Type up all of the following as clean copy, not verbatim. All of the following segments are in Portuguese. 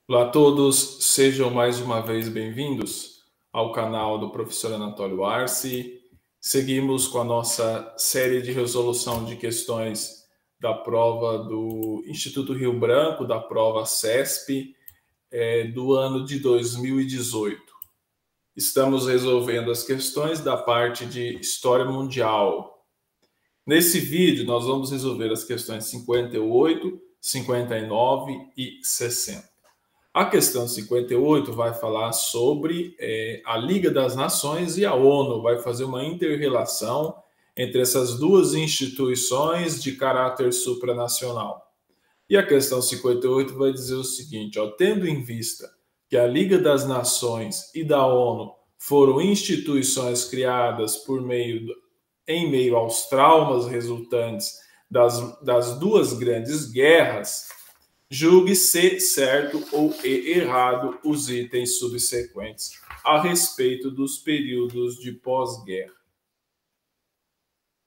Olá a todos, sejam mais uma vez bem-vindos ao canal do professor Anatólio Arce. Seguimos com a nossa série de resolução de questões da prova do Instituto Rio Branco, da prova CESP, do ano de 2018. Estamos resolvendo as questões da parte de História Mundial. Nesse vídeo, nós vamos resolver as questões 58, 59 e 60. A questão 58 vai falar sobre a Liga das Nações e a ONU, vai fazer uma inter-relação entre essas duas instituições de caráter supranacional. E a questão 58 vai dizer o seguinte, tendo em vista que a Liga das Nações e da ONU foram instituições criadas em meio aos traumas resultantes das duas grandes guerras, julgue ser certo ou errado os itens subsequentes a respeito dos períodos de pós-guerra.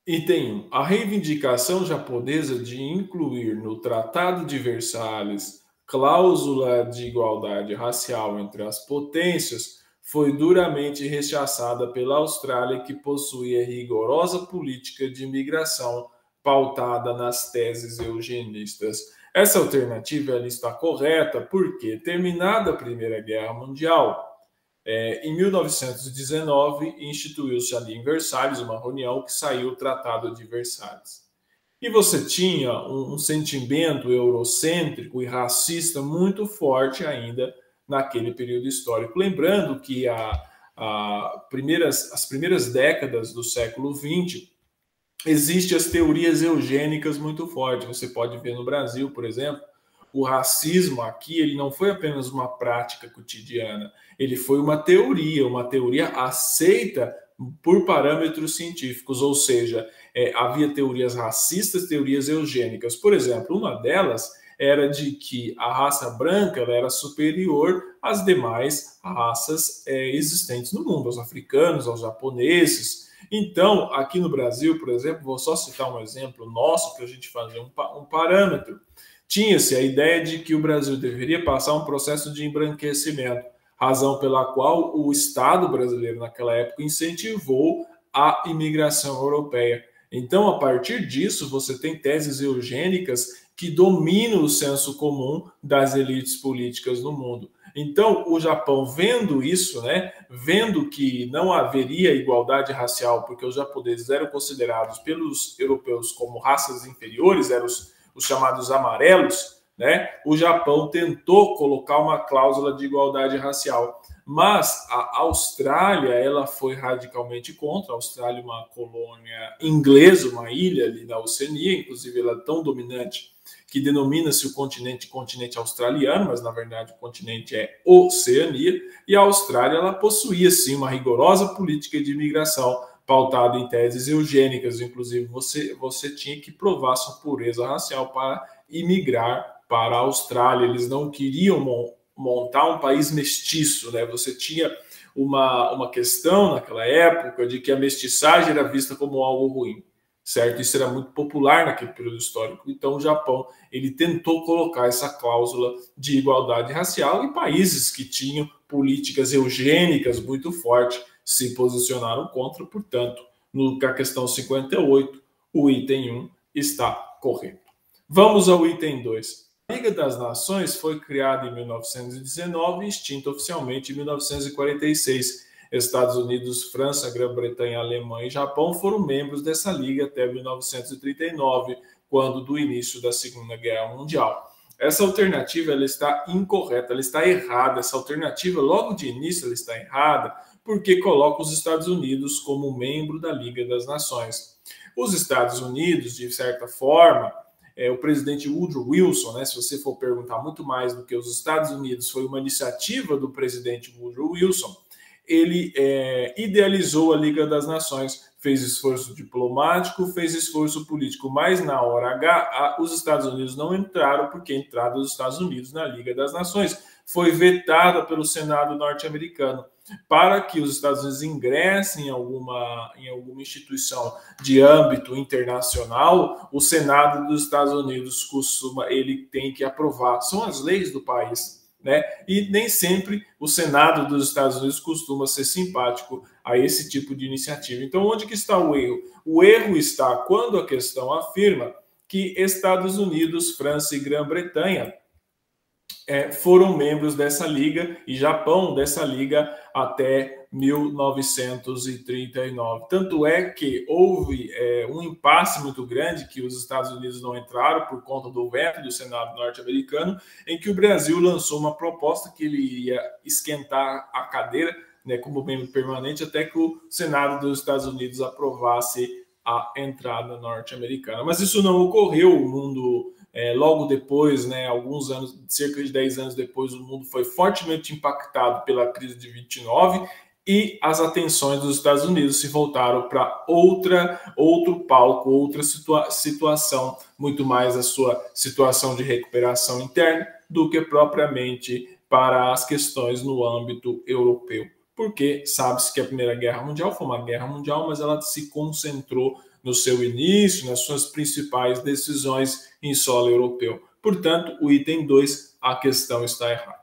Item 1. A reivindicação japonesa de incluir no Tratado de Versalhes cláusula de igualdade racial entre as potências foi duramente rechaçada pela Austrália, que possuía rigorosa política de imigração pautada nas teses eugenistas. Essa alternativa ela está correta porque, terminada a Primeira Guerra Mundial, em 1919, instituiu-se ali em Versalhes uma reunião que saiu o Tratado de Versalhes. E você tinha um sentimento eurocêntrico e racista muito forte ainda naquele período histórico. Lembrando que as primeiras décadas do século XX, existem as teorias eugênicas muito fortes. Você pode ver no Brasil, por exemplo, o racismo aqui ele não foi apenas uma prática cotidiana, ele foi uma teoria aceita por parâmetros científicos, ou seja, havia teorias racistas, teorias eugênicas. Por exemplo, uma delas era de que a raça branca era superior às demais raças existentes no mundo, aos africanos, aos japoneses. Então, aqui no Brasil, por exemplo, vou só citar um exemplo nosso para a gente fazer um parâmetro. Tinha-se a ideia de que o Brasil deveria passar um processo de embranquecimento, razão pela qual o Estado brasileiro, naquela época, incentivou a imigração europeia. Então, a partir disso, você tem teses eugênicas que dominam o senso comum das elites políticas no mundo. Então, o Japão, vendo isso, vendo que não haveria igualdade racial, porque os japoneses eram considerados pelos europeus como raças inferiores, eram os chamados amarelos, o Japão tentou colocar uma cláusula de igualdade racial. Mas a Austrália, ela foi radicalmente contra. A Austrália é uma colônia inglesa, uma ilha ali na Oceania, inclusive ela é tão dominante que denomina-se o continente australiano, mas na verdade o continente é Oceania, e a Austrália ela possuía sim uma rigorosa política de imigração pautada em teses eugênicas, inclusive você tinha que provar sua pureza racial para imigrar para a Austrália. Eles não queriam montar um país mestiço, Você tinha uma questão naquela época de que a mestiçagem era vista como algo ruim, certo? Isso era muito popular naquele período histórico. Então, o Japão ele tentou colocar essa cláusula de igualdade racial e países que tinham políticas eugênicas muito fortes se posicionaram contra. Portanto, na questão 58, o item 1 está correto. Vamos ao item 2. A Liga das Nações foi criada em 1919 e extinta oficialmente em 1946. Estados Unidos, França, Grã-Bretanha, Alemanha e Japão foram membros dessa liga até 1939, quando do início da Segunda Guerra Mundial. Essa alternativa ela está incorreta, ela está errada. Essa alternativa, logo de início, ela está errada, porque coloca os Estados Unidos como membro da Liga das Nações. Os Estados Unidos, de certa forma, o presidente Woodrow Wilson, se você for perguntar muito mais do que os Estados Unidos, foi uma iniciativa do presidente Woodrow Wilson. Ele idealizou a Liga das Nações, fez esforço diplomático, fez esforço político, mas na hora H, os Estados Unidos não entraram, porque a entrada dos Estados Unidos na Liga das Nações foi vetada pelo Senado norte-americano. Para que os Estados Unidos ingressem em alguma instituição de âmbito internacional, o Senado dos Estados Unidos ele tem que aprovar, são as leis do país, né? E nem sempre o Senado dos Estados Unidos costuma ser simpático a esse tipo de iniciativa. Então, onde que está o erro? O erro está quando a questão afirma que Estados Unidos, França e Grã-Bretanha foram membros dessa liga e Japão dessa liga até 1939. Tanto é que houve um impasse muito grande que os Estados Unidos não entraram por conta do veto do Senado norte-americano, em que o Brasil lançou uma proposta que ele ia esquentar a cadeira, né, como membro permanente até que o Senado dos Estados Unidos aprovasse a entrada norte-americana. Mas isso não ocorreu, o mundo... logo depois, né, alguns anos, cerca de 10 anos depois, o mundo foi fortemente impactado pela crise de 29 e as atenções dos Estados Unidos se voltaram para outro palco, outra situação, muito mais a sua situação de recuperação interna do que propriamente para as questões no âmbito europeu. Porque sabe-se que a Primeira Guerra Mundial foi uma guerra mundial, mas ela se concentrou no seu início, nas suas principais decisões em solo europeu. Portanto, o item 2, a questão está errada.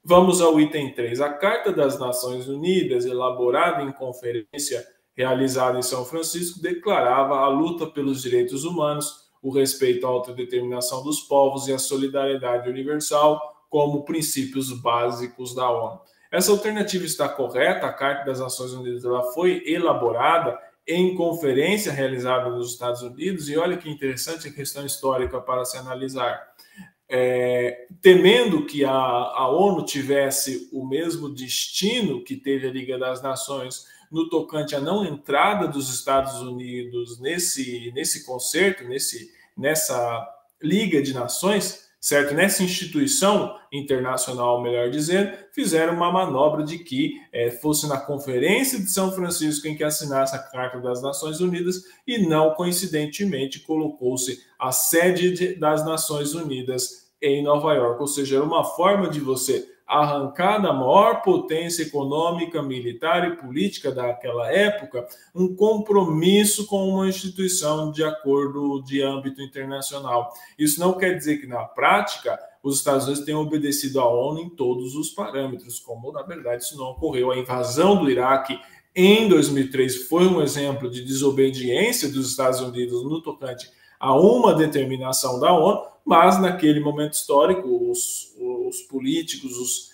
Vamos ao item 3. A Carta das Nações Unidas, elaborada em conferência realizada em São Francisco, declarava a luta pelos direitos humanos, o respeito à autodeterminação dos povos e a solidariedade universal como princípios básicos da ONU. Essa alternativa está correta, a Carta das Nações Unidas ela foi elaborada em conferência realizada nos Estados Unidos, e olha que interessante a questão histórica para se analisar. Temendo que a ONU tivesse o mesmo destino que teve a Liga das Nações no tocante à não entrada dos Estados Unidos nesse concerto, nessa Liga de Nações, certo? Nessa instituição internacional, melhor dizendo, fizeram uma manobra de que fosse na Conferência de São Francisco em que assinasse a Carta das Nações Unidas e não, coincidentemente, colocou-se a sede das Nações Unidas em Nova York. Ou seja, era uma forma de você arrancar da maior potência econômica, militar e política daquela época um compromisso com uma instituição de acordo de âmbito internacional. Isso não quer dizer que, na prática, os Estados Unidos tenham obedecido à ONU em todos os parâmetros, como, na verdade, isso não ocorreu. A invasão do Iraque em 2003 foi um exemplo de desobediência dos Estados Unidos no tocante a uma determinação da ONU, mas naquele momento histórico, os políticos,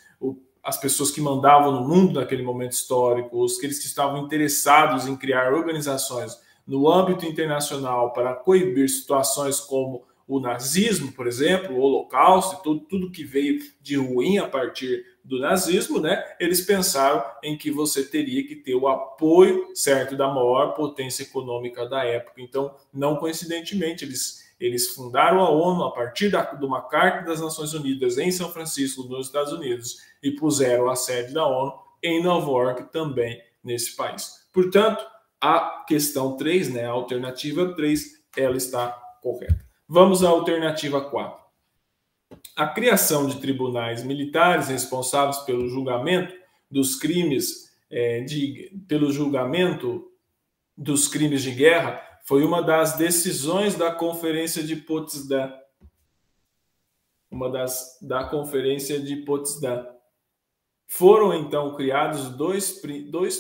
as pessoas que mandavam no mundo naquele momento histórico, aqueles que estavam interessados em criar organizações no âmbito internacional para coibir situações como o nazismo, por exemplo, o Holocausto, tudo que veio de ruim a partir do nazismo, né? Eles pensaram em que você teria que ter o apoio, certo, da maior potência econômica da época. Então, não coincidentemente, eles fundaram a ONU a partir de uma Carta das Nações Unidas em São Francisco, nos Estados Unidos, e puseram a sede da ONU em Nova York, também nesse país. Portanto, a questão 3, né, a alternativa 3, ela está correta. Vamos à alternativa 4. A criação de tribunais militares responsáveis pelo julgamento dos crimes de guerra foi uma das decisões da Conferência de Potsdam. Da Conferência de Potsdam. Foram então criados dois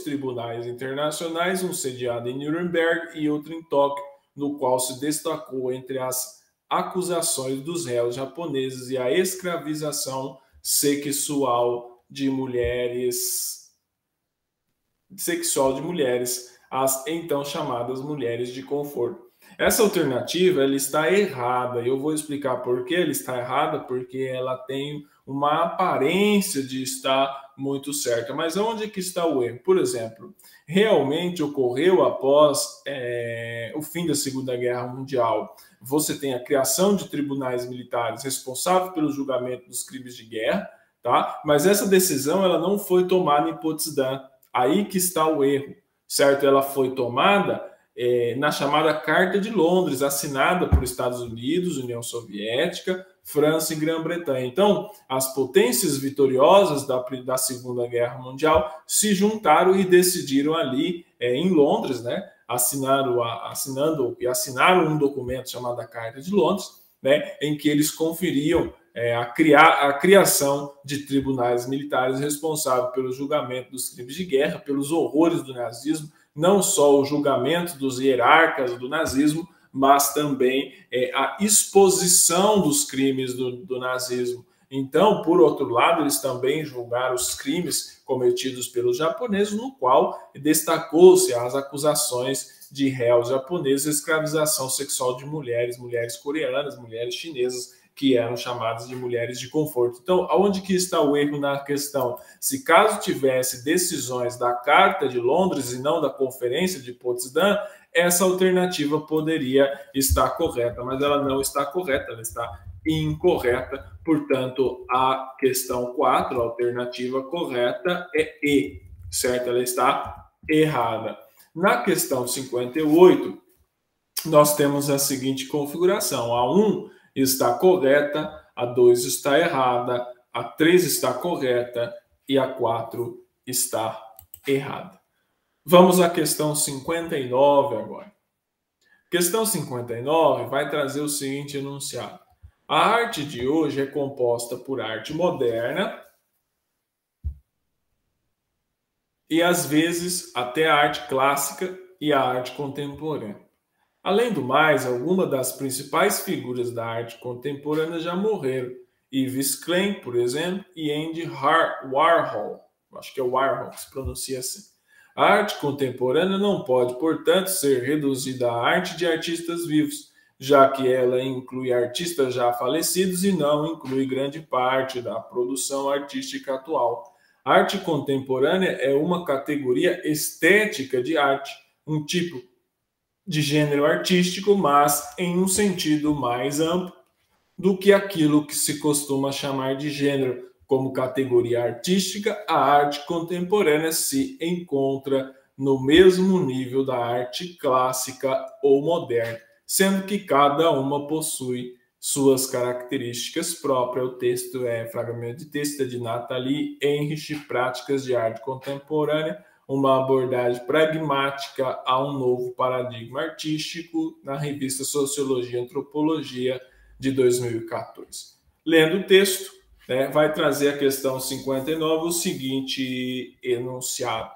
tribunais internacionais, um sediado em Nuremberg e outro em Tóquio, no qual se destacou entre as acusações dos réus japoneses e a escravização sexual de mulheres, as então chamadas mulheres de conforto. Essa alternativa ela está errada, e eu vou explicar por que ela está errada, porque ela tem uma aparência de estar muito certa. Mas onde que está o erro? Por exemplo, realmente ocorreu após o fim da Segunda Guerra Mundial. Você tem a criação de tribunais militares responsáveis pelo julgamento dos crimes de guerra, tá? Mas essa decisão ela não foi tomada em Potsdam. Aí que está o erro, certo? Ela foi tomada na chamada Carta de Londres, assinada por Estados Unidos, União Soviética, França e Grã-Bretanha. Então, as potências vitoriosas da Segunda Guerra Mundial se juntaram e decidiram ali em Londres, né, assinaram um documento chamado Carta de Londres, né, em que eles conferiam a criação de tribunais militares responsáveis pelo julgamento dos crimes de guerra, pelos horrores do nazismo, não só o julgamento dos hierarcas do nazismo, mas também a exposição dos crimes do nazismo. Então, por outro lado, eles também julgaram os crimes cometidos pelos japoneses, no qual destacou-se as acusações de réus japoneses, escravização sexual de mulheres, mulheres coreanas, mulheres chinesas, que eram chamadas de mulheres de conforto. Então, aonde que está o erro na questão? Se caso tivesse decisões da Carta de Londres e não da Conferência de Potsdam, essa alternativa poderia estar correta, mas ela não está correta, ela está incorreta. Portanto, a questão 4, a alternativa correta é E, certo? Ela está errada. Na questão 58, nós temos a seguinte configuração: a 1 está correta, a 2 está errada, a 3 está correta e a 4 está errada. Vamos à questão 59 agora. Questão 59 vai trazer o seguinte enunciado: a arte de hoje é composta por arte moderna e, às vezes, até a arte clássica e a arte contemporânea. Além do mais, algumas das principais figuras da arte contemporânea já morreram. Yves Klein, por exemplo, e Andy Warhol. Acho que é Warhol que se pronuncia assim. A arte contemporânea não pode, portanto, ser reduzida à arte de artistas vivos, já que ela inclui artistas já falecidos e não inclui grande parte da produção artística atual. A arte contemporânea é uma categoria estética de arte, um tipo de gênero artístico, mas em um sentido mais amplo do que aquilo que se costuma chamar de gênero. Como categoria artística, a arte contemporânea se encontra no mesmo nível da arte clássica ou moderna, sendo que cada uma possui suas características próprias. O texto fragmento de texto de Nathalie Henrich, Práticas de Arte Contemporânea, uma abordagem pragmática a um novo paradigma artístico, na revista Sociologia e Antropologia, de 2014. Lendo o texto, vai trazer a questão 59 o seguinte enunciado: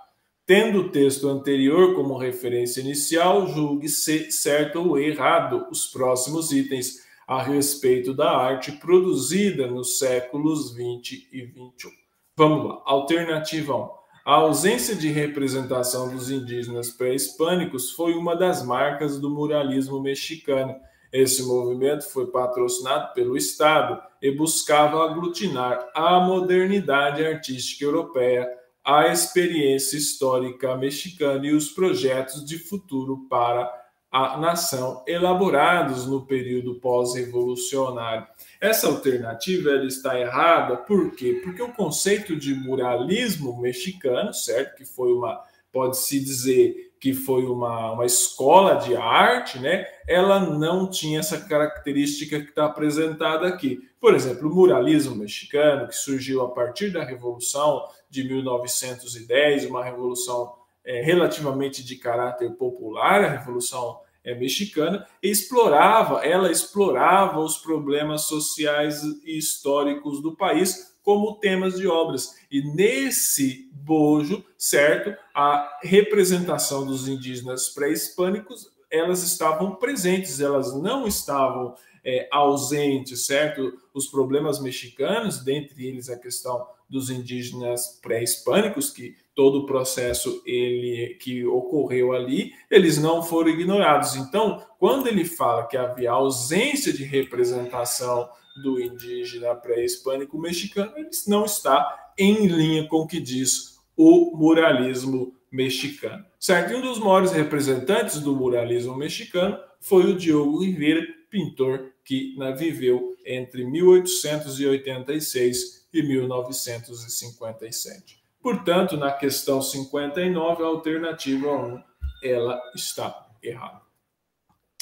tendo o texto anterior como referência inicial, julgue-se certo ou errado os próximos itens a respeito da arte produzida nos séculos 20 e 21. Vamos lá. Alternativa 1. A ausência de representação dos indígenas pré-hispânicos foi uma das marcas do muralismo mexicano. Esse movimento foi patrocinado pelo Estado e buscava aglutinar a modernidade artística europeia, a experiência histórica mexicana e os projetos de futuro para a nação elaborados no período pós-revolucionário. Essa alternativa ela está errada, por quê? Porque o conceito de muralismo mexicano, certo? Que foi pode-se dizer que foi uma escola de arte, né? Ela não tinha essa característica que está apresentada aqui. Por exemplo, o muralismo mexicano, que surgiu a partir da Revolução de 1910, uma revolução relativamente de caráter popular, a Revolução mexicana, ela explorava os problemas sociais e históricos do país como temas de obras. E nesse bojo, certo, a representação dos indígenas pré-hispânicos, elas estavam presentes, elas não estavam ausentes, certo? Os problemas mexicanos, dentre eles a questão dos indígenas pré-hispânicos, que todo o processo que ocorreu ali, eles não foram ignorados. Então, quando ele fala que havia ausência de representação do indígena pré-hispânico mexicano, ele não está em linha com o que diz o muralismo mexicano, certo? E um dos maiores representantes do muralismo mexicano foi o Diogo Rivera, pintor que viveu entre 1886 e 1957. Portanto, na questão 59, a alternativa 1, ela está errada.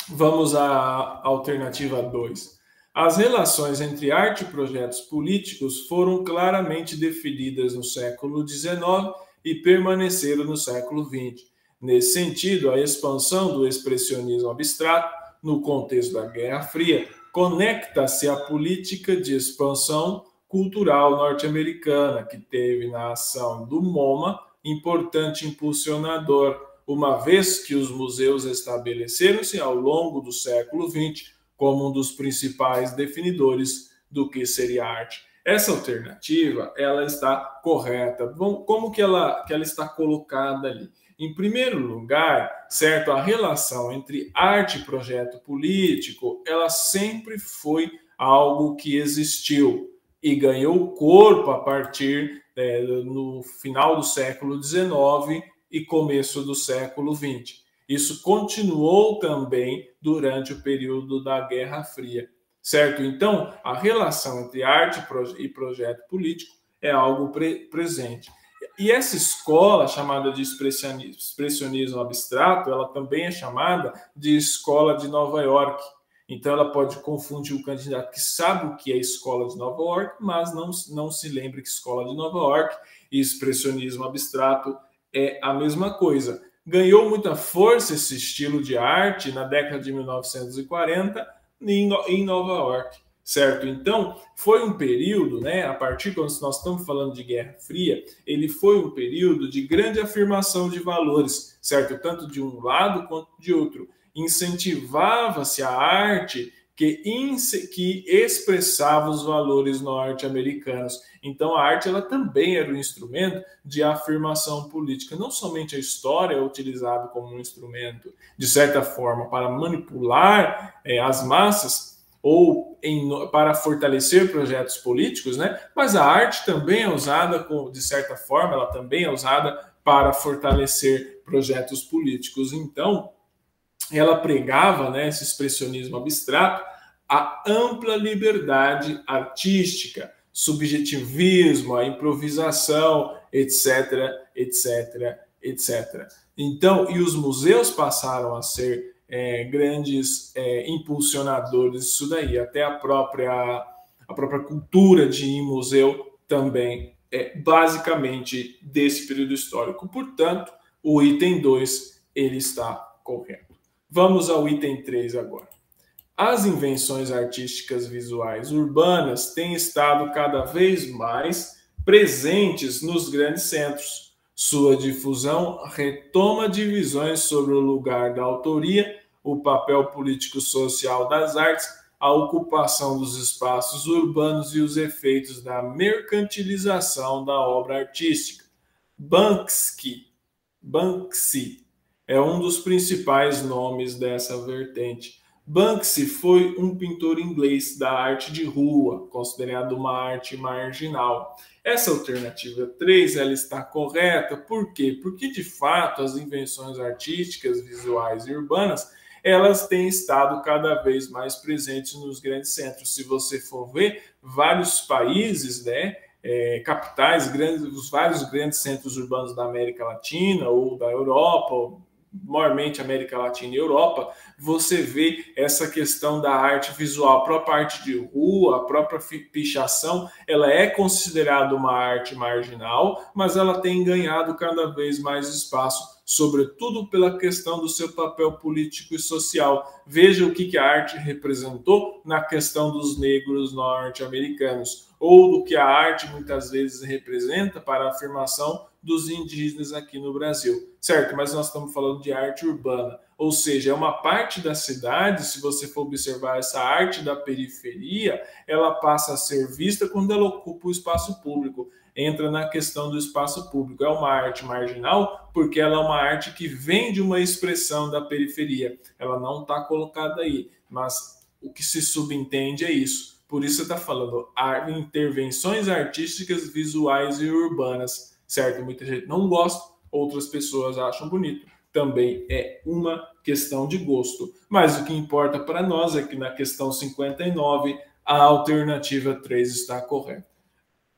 Vamos à alternativa 2. As relações entre arte e projetos políticos foram claramente definidas no século XIX e permaneceram no século XX. Nesse sentido, a expansão do expressionismo abstrato no contexto da Guerra Fria conecta-se à política de expansão cultural norte-americana, que teve na ação do MoMA importante impulsionador, uma vez que os museus estabeleceram-se ao longo do século XX como um dos principais definidores do que seria arte. Essa alternativa, ela está correta. Como que ela está colocada ali? Em primeiro lugar, certo, a relação entre arte e projeto político, ela sempre foi algo que existiu e ganhou corpo a partir no final do século XIX e começo do século XX. Isso continuou também durante o período da Guerra Fria, certo? Então, a relação entre arte e projeto político é algo presente. E essa escola, chamada de expressionismo abstrato, ela também é chamada de Escola de Nova York. Então, ela pode confundir o candidato que sabe o que é Escola de Nova York, mas não se lembra que Escola de Nova York e expressionismo abstrato é a mesma coisa. Ganhou muita força esse estilo de arte na década de 1940 em Nova York, certo? Então, foi um período, né, a partir quando nós estamos falando de Guerra Fria, ele foi um período de grande afirmação de valores, certo? Tanto de um lado quanto de outro. Incentivava-se a arte que expressava os valores norte-americanos. Então, a arte ela também era um instrumento de afirmação política. Não somente a história é utilizada como um instrumento, de certa forma, para manipular as massas ou para fortalecer projetos políticos, né? Mas a arte também é usada, de certa forma, ela também é usada para fortalecer projetos políticos. Então, ela pregava, né, esse expressionismo abstrato, a ampla liberdade artística, subjetivismo, a improvisação, etc, etc, etc. Então, e os museus passaram a ser grandes impulsionadores disso daí, até a própria cultura de ir em museu também é basicamente desse período histórico. Portanto, o item 2 ele está correto. Vamos ao item 3 agora. As invenções artísticas visuais urbanas têm estado cada vez mais presentes nos grandes centros. Sua difusão retoma divisões sobre o lugar da autoria, o papel político-social das artes, a ocupação dos espaços urbanos e os efeitos da mercantilização da obra artística. Banksy é um dos principais nomes dessa vertente. Banksy foi um pintor inglês da arte de rua, considerado uma arte marginal. Essa alternativa 3 ela está correta, por quê? Porque, de fato, as invenções artísticas, visuais e urbanas, elas têm estado cada vez mais presentes nos grandes centros. Se você for ver, vários países, né, capitais, os vários grandes centros urbanos da América Latina ou da Europa, maiormente América Latina e Europa, você vê essa questão da arte visual, a própria arte de rua, a própria pichação, ela é considerada uma arte marginal, mas ela tem ganhado cada vez mais espaço, sobretudo pela questão do seu papel político e social. Veja o que a arte representou na questão dos negros norte-americanos, ou do que a arte muitas vezes representa para a afirmação dos indígenas aqui no Brasil, certo? Mas nós estamos falando de arte urbana, ou seja, é uma parte da cidade, se você for observar essa arte da periferia, ela passa a ser vista quando ela ocupa o espaço público, entra na questão do espaço público. É uma arte marginal porque ela é uma arte que vem de uma expressão da periferia, ela não está colocada aí, mas o que se subentende é isso. Por isso você está falando intervenções artísticas, visuais e urbanas, certo? Muita gente não gosta, outras pessoas acham bonito. Também é uma questão de gosto. Mas o que importa para nós é que na questão 59, a alternativa 3 está correta.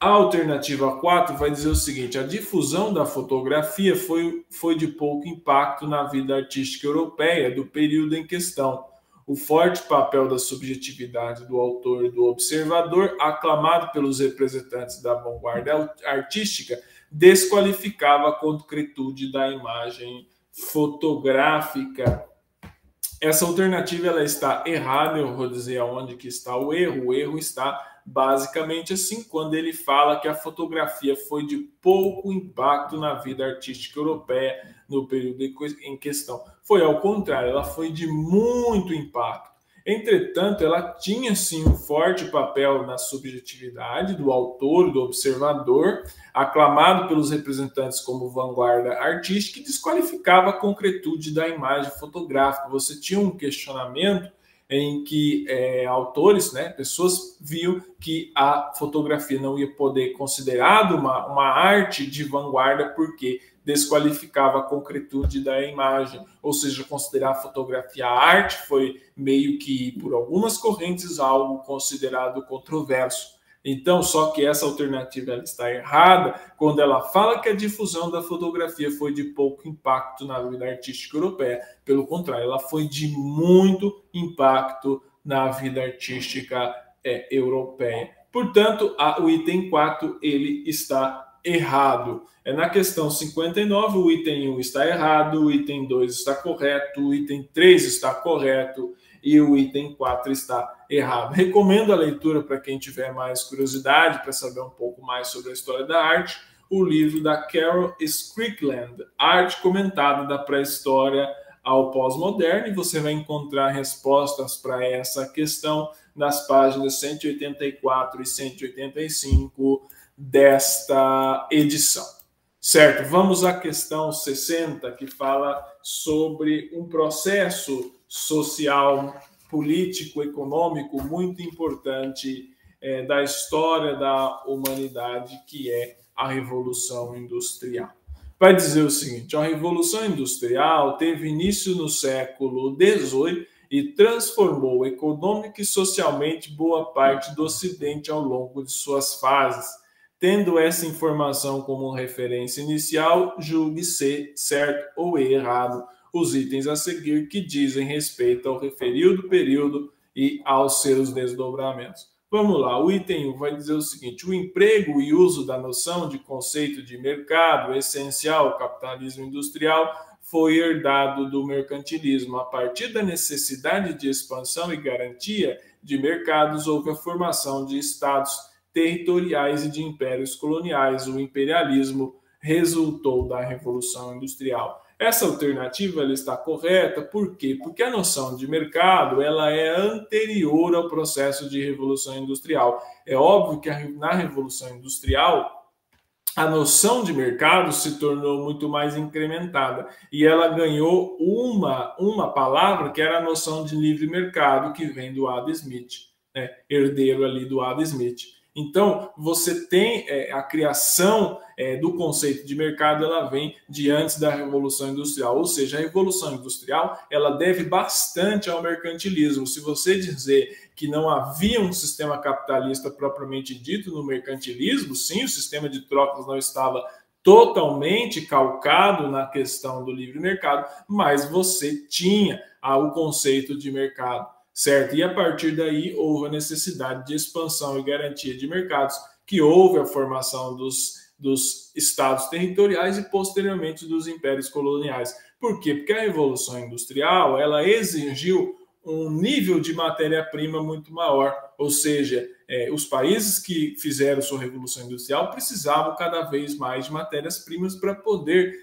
A alternativa 4 vai dizer o seguinte: a difusão da fotografia foi de pouco impacto na vida artística europeia do período em questão. O forte papel da subjetividade do autor e do observador, aclamado pelos representantes da vanguarda artística, desqualificava a concretude da imagem fotográfica. Essa alternativa ela está errada, eu vou dizer aonde que está o erro. O erro está basicamente assim, quando ele fala que a fotografia foi de pouco impacto na vida artística europeia no período em questão. Foi ao contrário, ela foi de muito impacto. Entretanto, ela tinha sim um forte papel na subjetividade do autor, do observador, aclamado pelos representantes como vanguarda artística, e desqualificava a concretude da imagem fotográfica. Você tinha um questionamento em que autores, né, pessoas viam que a fotografia não ia poder considerada uma arte de vanguarda porque desqualificava a concretude da imagem, ou seja, considerar a fotografia arte foi meio que, por algumas correntes, algo considerado controverso. Então, só que essa alternativa ela está errada quando ela fala que a difusão da fotografia foi de pouco impacto na vida artística europeia. Pelo contrário, ela foi de muito impacto na vida artística europeia. Portanto, o item 4 ele está errado. Na questão 59, o item 1 está errado, o item 2 está correto, o item 3 está correto e o item 4 está errado. Recomendo a leitura para quem tiver mais curiosidade, para saber um pouco mais sobre a história da arte, o livro da Carol Strickland, Arte Comentada da Pré-História ao Pós-Moderno, e você vai encontrar respostas para essa questão nas páginas 184 e 185 desta edição. Certo, vamos à questão 60, que fala sobre um processo social, político, econômico muito importante da história da humanidade, que é a Revolução Industrial. Vai dizer o seguinte: a Revolução Industrial teve início no século XVIII e transformou econômica e socialmente boa parte do Ocidente ao longo de suas fases. Tendo essa informação como referência inicial, julgue ser certo ou errado os itens a seguir que dizem respeito ao referido período e aos seus desdobramentos. Vamos lá, o item 1 vai dizer o seguinte: o emprego e uso da noção de conceito de mercado essencial ao capitalismo industrial foi herdado do mercantilismo. A partir da necessidade de expansão e garantia de mercados, houve a formação de estados territoriais e de impérios coloniais. O imperialismo resultou da Revolução Industrial. Essa alternativa ela está correta, por quê? Porque a noção de mercado ela é anterior ao processo de Revolução Industrial. É óbvio que na Revolução Industrial a noção de mercado se tornou muito mais incrementada e ela ganhou uma palavra que era a noção de livre mercado, que vem do Adam Smith, né? Herdeiro ali do Adam Smith. Então, você tem a criação do conceito de mercado, ela vem de antes da Revolução Industrial, ou seja, a Revolução Industrial ela deve bastante ao mercantilismo. Se você dizer que não havia um sistema capitalista propriamente dito no mercantilismo, sim, o sistema de trocas não estava totalmente calcado na questão do livre mercado, mas você tinha o conceito de mercado. Certo? E a partir daí houve a necessidade de expansão e garantia de mercados, que houve a formação dos estados territoriais e posteriormente dos impérios coloniais. Por quê? Porque a Revolução Industrial ela exigiu um nível de matéria-prima muito maior, ou seja, os países que fizeram sua Revolução Industrial precisavam cada vez mais de matérias-primas para poder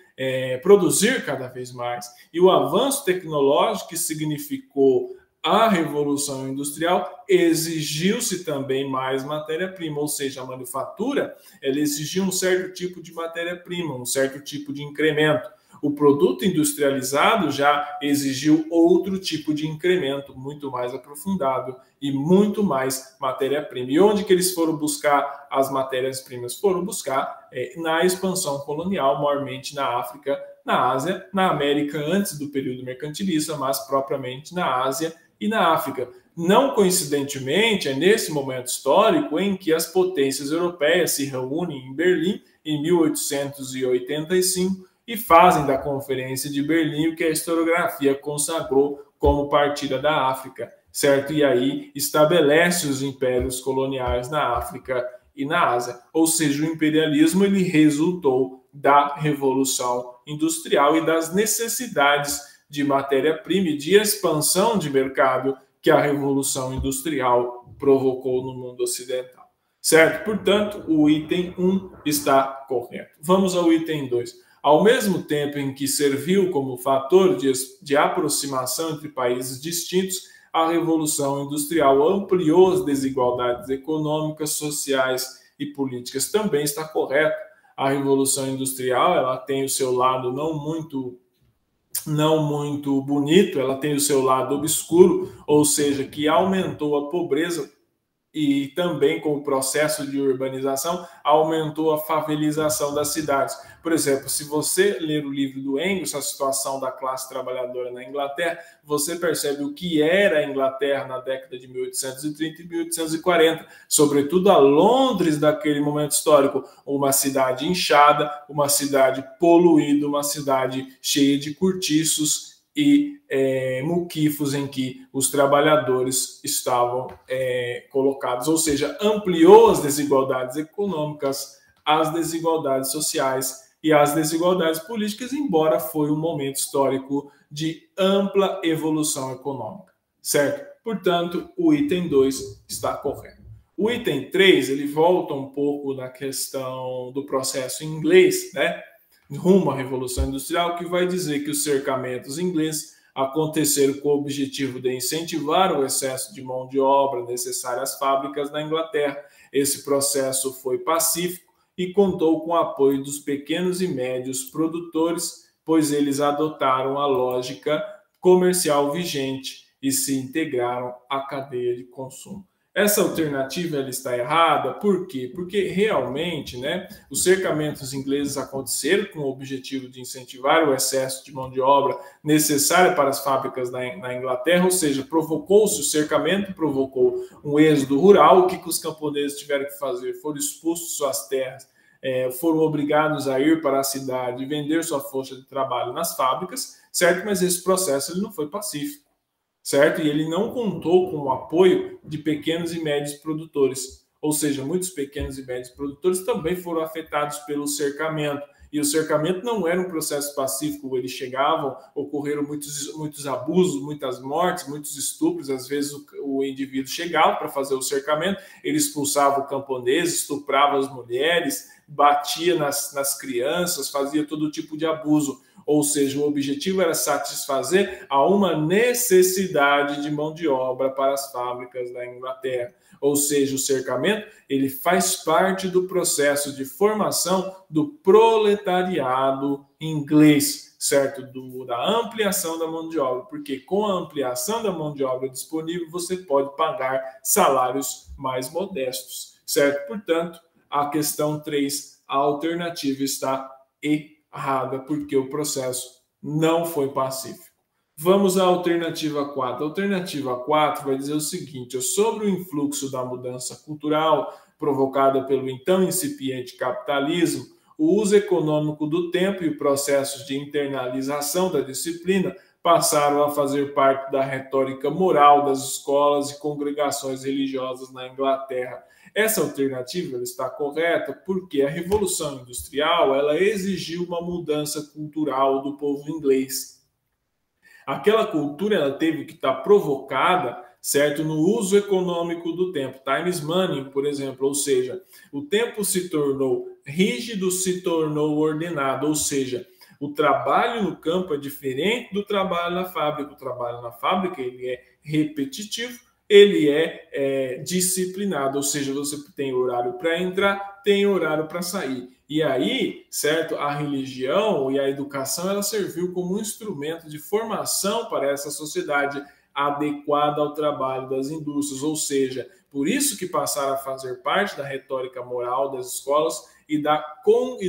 produzir cada vez mais. E o avanço tecnológico que significou a Revolução Industrial exigiu-se também mais matéria-prima, ou seja, a manufatura ela exigia um certo tipo de matéria-prima, um certo tipo de incremento. O produto industrializado já exigiu outro tipo de incremento, muito mais aprofundado e muito mais matéria-prima. E onde que eles foram buscar as matérias-primas? Foram buscar na expansão colonial, maiormente na África, na Ásia, na América antes do período mercantilista, mas propriamente na Ásia e na África. Não coincidentemente, é nesse momento histórico em que as potências europeias se reúnem em Berlim em 1885 e fazem da Conferência de Berlim o que a historiografia consagrou como partida da África, certo? E aí estabelece os impérios coloniais na África e na Ásia. Ou seja, o imperialismo ele resultou da Revolução Industrial e das necessidades de matéria-prima e de expansão de mercado que a Revolução Industrial provocou no mundo ocidental. Certo? Portanto, o item 1 está correto. Vamos ao item 2. Ao mesmo tempo em que serviu como fator de aproximação entre países distintos, a Revolução Industrial ampliou as desigualdades econômicas, sociais e políticas. Também está correto. A Revolução Industrial, ela tem o seu lado não muito bonito, ela tem o seu lado obscuro, ou seja, que aumentou a pobreza e também com o processo de urbanização aumentou a favelização das cidades. Por exemplo, se você ler o livro do Engels, A Situação da Classe Trabalhadora na Inglaterra, você percebe o que era a Inglaterra na década de 1830 e 1840, sobretudo a Londres daquele momento histórico, uma cidade inchada, uma cidade poluída, uma cidade cheia de cortiços e muquifos em que os trabalhadores estavam colocados, ou seja, ampliou as desigualdades econômicas, as desigualdades sociais e as desigualdades políticas, embora foi um momento histórico de ampla evolução econômica, certo? Portanto, o item 2 está correto. O item 3, ele volta um pouco na questão do processo inglês, né? Rumo à Revolução Industrial, que vai dizer que os cercamentos ingleses aconteceram com o objetivo de incentivar o excesso de mão de obra necessária às fábricas na Inglaterra. Esse processo foi pacífico e contou com o apoio dos pequenos e médios produtores, pois eles adotaram a lógica comercial vigente e se integraram à cadeia de consumo. Essa alternativa ela está errada, por quê? Porque realmente, né, os cercamentos ingleses aconteceram com o objetivo de incentivar o excesso de mão de obra necessária para as fábricas na Inglaterra, ou seja, provocou-se o cercamento, provocou um êxodo rural. O que os camponeses tiveram que fazer? Foram expulsos de suas terras, foram obrigados a ir para a cidade e vender sua força de trabalho nas fábricas, certo? Mas esse processo ele não foi pacífico, certo? E ele não contou com o apoio de pequenos e médios produtores. Ou seja, muitos pequenos e médios produtores também foram afetados pelo cercamento. E o cercamento não era um processo pacífico, eles chegavam, ocorreram muitos abusos, muitas mortes, muitos estupros. Às vezes o indivíduo chegava para fazer o cercamento, ele expulsava o camponês, estuprava as mulheres, batia nas crianças, fazia todo tipo de abuso. Ou seja, o objetivo era satisfazer a uma necessidade de mão de obra para as fábricas da Inglaterra. Ou seja, o cercamento ele faz parte do processo de formação do proletariado inglês, certo? Da ampliação da mão de obra, porque com a ampliação da mão de obra disponível, você pode pagar salários mais modestos, certo? Portanto, a questão 3, a alternativa está errada, porque o processo não foi pacífico. Vamos à alternativa 4. A alternativa 4 vai dizer o seguinte: sobre o influxo da mudança cultural provocada pelo então incipiente capitalismo, o uso econômico do tempo e o processo de internalização da disciplina passaram a fazer parte da retórica moral das escolas e congregações religiosas na Inglaterra. Essa alternativa ela está correta porque a Revolução Industrial ela exigiu uma mudança cultural do povo inglês. Aquela cultura ela teve que estar provocada, certo, no uso econômico do tempo. Time is money, por exemplo, ou seja, o tempo se tornou rígido, se tornou ordenado, ou seja, o trabalho no campo é diferente do trabalho na fábrica. O trabalho na fábrica ele é repetitivo, ele é disciplinado, ou seja, você tem horário para entrar, tem horário para sair. E aí, certo, a religião e a educação ela serviu como um instrumento de formação para essa sociedade adequada ao trabalho das indústrias, ou seja, por isso que passaram a fazer parte da retórica moral das escolas e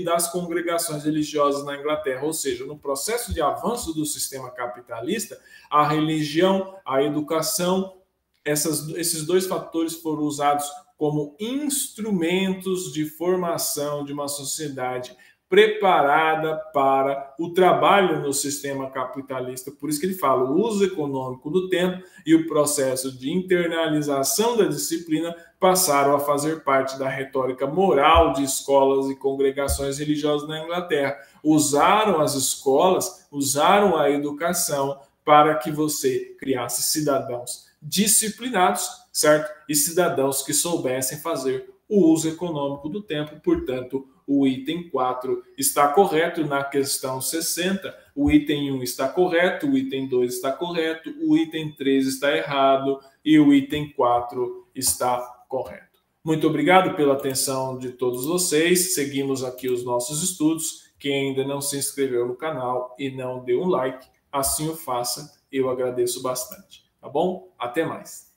das congregações religiosas na Inglaterra, ou seja, no processo de avanço do sistema capitalista, a religião, a educação, esses dois fatores foram usados como instrumentos de formação de uma sociedade preparada para o trabalho no sistema capitalista. Por isso que ele fala, o uso econômico do tempo e o processo de internalização da disciplina passaram a fazer parte da retórica moral de escolas e congregações religiosas na Inglaterra. Usaram as escolas, usaram a educação para que você criasse cidadãos disciplinados, certo? E cidadãos que soubessem fazer o uso econômico do tempo. Portanto, o item 4 está correto na questão 60, o item 1 está correto, o item 2 está correto, o item 3 está errado e o item 4 está correto. Muito obrigado pela atenção de todos vocês. Seguimos aqui os nossos estudos. Quem ainda não se inscreveu no canal e não deu um like, assim o faça. Eu agradeço bastante. Tá bom? Até mais.